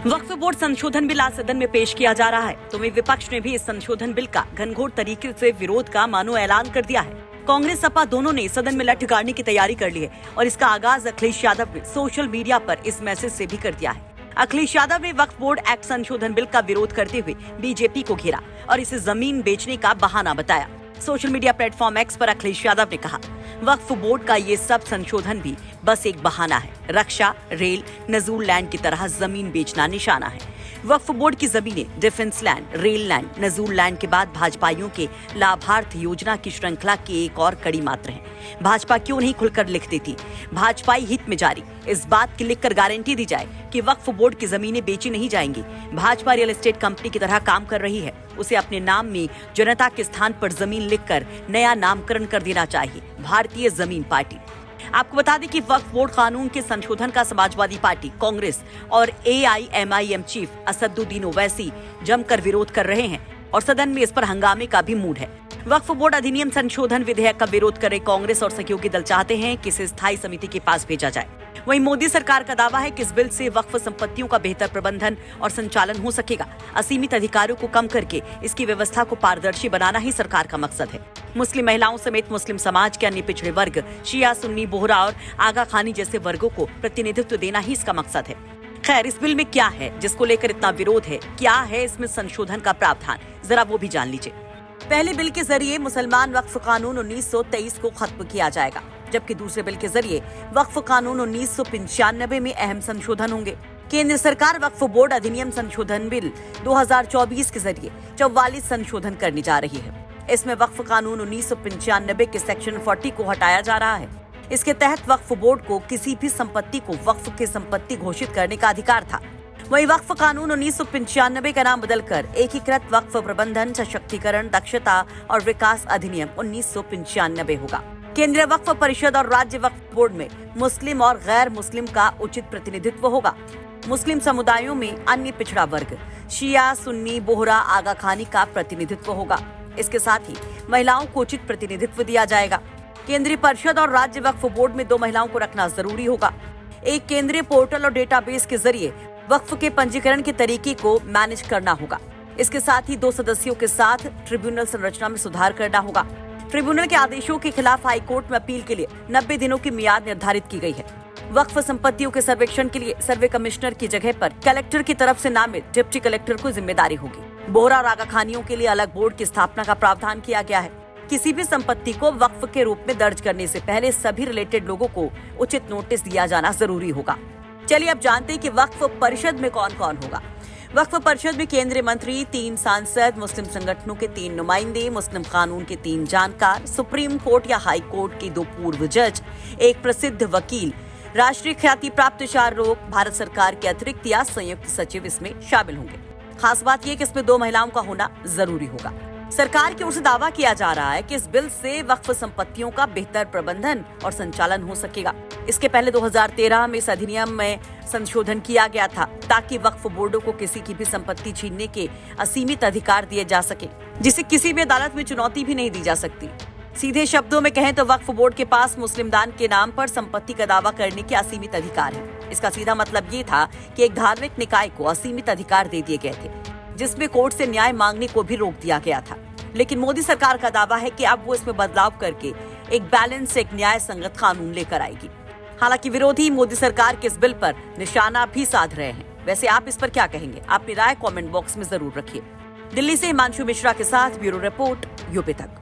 वक्फ board संशोधन bill आज सदन में पेश किया जा रहा है, तो वहीं विपक्ष ने भी इस संशोधन बिल का घनघोर तरीके से विरोध का मानो ऐलान कर दिया है। कांग्रेस सपा दोनों ने सदन में लठ गाड़ने की तैयारी कर ली है और इसका आगाज अखिलेश यादव ने सोशल मीडिया पर इस मैसेज से भी कर दिया है। अखिलेश यादव ने वक्फ बोर्ड एक्ट संशोधन बिल का विरोध करते हुए बीजेपी को घेरा और इसे जमीन बेचने का बहाना बताया। सोशल मीडिया प्लेटफॉर्म एक्स पर अखिलेश यादव ने कहा, वक्फ बोर्ड का ये सब संशोधन भी बस एक बहाना है। रक्षा, रेल, नजूल लैंड की तरह जमीन बेचना निशाना है। वक्फ बोर्ड की जमीनें डिफेंस लैंड, रेल लैंड, नजूल लैंड के बाद भाजपाइयों के लाभार्थ योजना की श्रृंखला की एक और कड़ी मात्र है। भाजपा क्यों नहीं खुलकर लिख देती? भाजपाई हित में जारी इस बात की लिखकर गारंटी दी जाए कि वक्फ बोर्ड की जमीनें बेची नहीं जाएंगी। भाजपा रियल एस्टेट कंपनी की तरह काम कर रही है। उसे अपने नाम में जनता के स्थान पर जमीन लिखकर नया नामकरण कर देना चाहिए, भारतीय जमीन पार्टी। आपको बता दें कि वक्फ बोर्ड कानून के संशोधन का समाजवादी पार्टी, कांग्रेस और AIMIM चीफ असदुद्दीन ओवैसी जमकर विरोध कर रहे हैं और सदन में इस पर हंगामे का भी मूड है। वक्फ बोर्ड अधिनियम संशोधन विधेयक का विरोध कर रहे कांग्रेस और सहयोगी दल चाहते हैं कि इसे स्थायी समिति के पास भेजा जाए। वहीं मोदी सरकार का दावा है कि इस बिल से वक्फ संपत्तियों का बेहतर प्रबंधन और संचालन हो सकेगा। असीमित अधिकारों को कम करके इसकी व्यवस्था को पारदर्शी बनाना ही सरकार का मकसद है। मुस्लिम महिलाओं समेत मुस्लिम समाज के अन्य पिछड़े वर्ग, शिया, सुन्नी, बोहरा और आगा खानी जैसे वर्गों को प्रतिनिधित्व देना ही इसका मकसद है। खैर, इस बिल में क्या है जिसको लेकर इतना विरोध है? क्या है इसमें संशोधन का प्रावधान? जरा वो भी जान लीजिए। पहले बिल के जरिए मुसलमान वक्फ कानून 1923 को खत्म किया जाएगा, जबकि दूसरे बिल के जरिए वक्फ कानून 1995 में अहम संशोधन होंगे। केंद्र सरकार वक्फ बोर्ड अधिनियम संशोधन बिल 2024 के जरिए 44 संशोधन करने जा रही है। इसमें वक्फ कानून 1995 के सेक्शन 40 को हटाया जा रहा है। इसके तहत वक्फ बोर्ड को किसी भी संपत्ति को वक्फ की संपत्ति घोषित करने का अधिकार था। वहीं वक्फ कानून 1995 का नाम बदलकर एकीकृत वक्फ प्रबंधन, सशक्तिकरण, दक्षता और विकास अधिनियम 1995 होगा। केंद्रीय वक्फ परिषद और राज्य वक्फ बोर्ड में मुस्लिम और गैर मुस्लिम का उचित प्रतिनिधित्व होगा। मुस्लिम समुदायों में अन्य पिछड़ा वर्ग, शिया, सुन्नी, बोहरा, आगा खानी का प्रतिनिधित्व होगा। इसके साथ ही महिलाओं को उचित प्रतिनिधित्व दिया जाएगा। केंद्रीय परिषद और राज्य वक्फ बोर्ड में 2 महिलाओं को रखना जरूरी होगा। एक केंद्रीय पोर्टल और डेटाबेस के जरिए वक्फ के पंजीकरण के तरीके को मैनेज करना होगा। इसके साथ ही 2 सदस्यों के साथ ट्रिब्यूनल संरचना में सुधार करना होगा। ट्रिब्यूनल के आदेशों के खिलाफ हाईकोर्ट में अपील के लिए 90 दिनों की मियाद निर्धारित की गई है। वक्फ संपत्तियों के सर्वेक्षण के लिए सर्वे कमिश्नर की जगह पर कलेक्टर की तरफ से नामित डिप्टी कलेक्टर को जिम्मेदारी होगी। बोहरा और आगा खानियों के लिए अलग बोर्ड की स्थापना का प्रावधान किया गया है। किसी भी संपत्ति को वक्फ के रूप में दर्ज करने से पहले सभी रिलेटेड लोगों को उचित नोटिस दिया जाना जरूरी होगा। चलिए अब जानते हैं कि वक्फ परिषद में कौन कौन होगा। वक्फ परिषद में केंद्रीय मंत्री, 3 सांसद, मुस्लिम संगठनों के 3 नुमाइंदे, मुस्लिम कानून के 3 जानकार, सुप्रीम कोर्ट या हाई कोर्ट के 2 पूर्व जज, एक प्रसिद्ध वकील, राष्ट्रीय ख्याति प्राप्त 4 लोग, भारत सरकार के अतिरिक्त या संयुक्त सचिव इसमें शामिल होंगे। खास बात यह कि इसमें 2 महिलाओं का होना जरूरी होगा। सरकार की ओर से दावा किया जा रहा है कि इस बिल से वक्फ संपत्तियों का बेहतर प्रबंधन और संचालन हो सकेगा। इसके पहले 2013 में इस अधिनियम में संशोधन किया गया था ताकि वक्फ बोर्डों को किसी की भी संपत्ति छीनने के असीमित अधिकार दिए जा सके, जिसे किसी भी अदालत में चुनौती भी नहीं दी जा सकती। सीधे शब्दों में कहें तो वक्फ बोर्ड के पास मुस्लिम दान के नाम पर संपत्ति का दावा करने के असीमित अधिकार है। इसका सीधा मतलब ये था कि एक धार्मिक निकाय को असीमित अधिकार दे दिए गए थे, जिसमें कोर्ट से न्याय मांगने को भी रोक दिया गया था। लेकिन मोदी सरकार का दावा है कि अब वो इसमें बदलाव करके एक बैलेंस, एक न्याय संगत कानून लेकर आएगी। हालांकि विरोधी मोदी सरकार के इस बिल पर निशाना भी साध रहे हैं। वैसे आप इस पर क्या कहेंगे? अपनी राय कमेंट बॉक्स में जरूर रखिए। दिल्ली से हिमांशु मिश्रा के साथ ब्यूरो रिपोर्ट, यूपी तक।